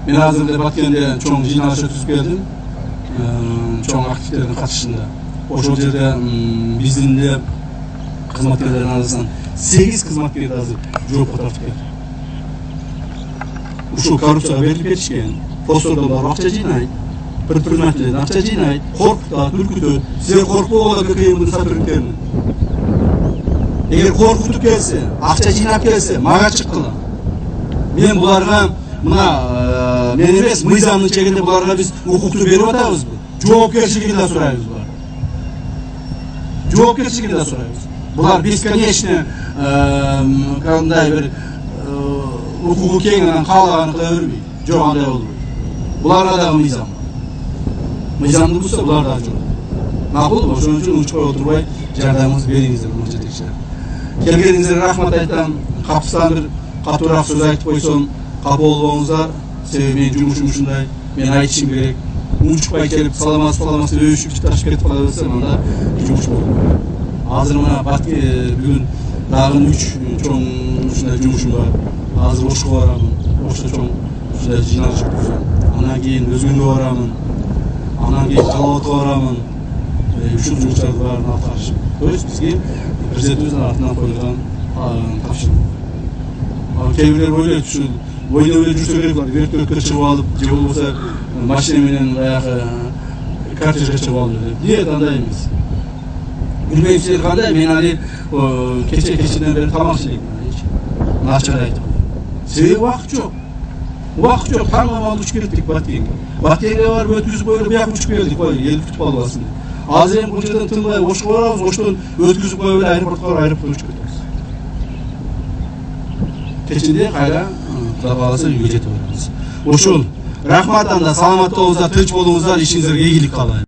Мен азыр Баткенде чоң жиналыш өткүзүп келдим. Чоң активдердин катышында. Ошол жерде биздин эле кызматкерлердин арасынан 8 кызматкерди азыр жоопко тартып келди. Ушул коррупцияга берилип кетишкен. Постордон акча жыйнайт, предпринимательдер акча жыйнайт, коркутат, үркүтөт. Силер коркпогула ККМдин сотрудниктеринен. Эгер коркутуп келсе, акча жыйнап келсе, мага чыккыла. Мен буларга мына мен эмес, мыйзамдын чегинде буларга биз укукту берип атабызбы? Жоопкерчилигин да сурайбыз булар. Жоопкерчилигин да сурайбыз. Булар бесконечно кандай бир укугу кеңинен каалаганын кыла бербейт. Жок, андай болбойт. Буларга дагы мыйзам. Мыйзамды бузса булар дагы жок. Макулбу? Ошон үчүн унчукпай отурбай жардамыңызды бериңиздер, урматтуу жетекчилер. Келгениңизге рахмат айтам. Капыстан бир катуураак сөз айтып койсом, капа болбоңуздар. Себеби менин жумушум ушундай. Мен айтышым керек. Унчукпай келип саламатсыз өбүшүп ташып кетип кала берсем, анда жумуш болбойт. Азыр мына бүгүн дагы 3 чоң ушундай жумушум бар. Азыр Ошко барамын. Ошто чоң ушундай жыйналыш өткөзөм. Анан кийин Өзгөнгө барамын. Анан кийин Жалал Абадка барамын. Ушул жумуштарды баарын аткарышып. То есть бизге президентибиздин атынан коюлган тапшырма. Кээ бирлер ойлойт, ушул ойдо эле жүрсө керек бар. Вертолетке чыгып алып, же болбосо машина менен баягы кортежге чыгып алып деп. Нет, андай эмес. Билбейм силер кандай, мен али кечеден бери тамак жейм. Начар айтып. Себеби убакыт жок. Убакыт жок, таңдамал учуп кеттик Баткенге. Баткенге барып өткүзүп коюп, бияка учуп келдик, эл күтүп калбасын деп. Азыр эми бул жерден тынбай Ошко барабыз, Оштон өткүзүп коюп эле аэропортко учуп кетебиз. Кечинде кайра Кудай кааласа үйгө жетип барабыз. Ошол рахмат, анда саламат болуңуздар, тынч болуңуздар, ишиңизге ийгилик каалайм.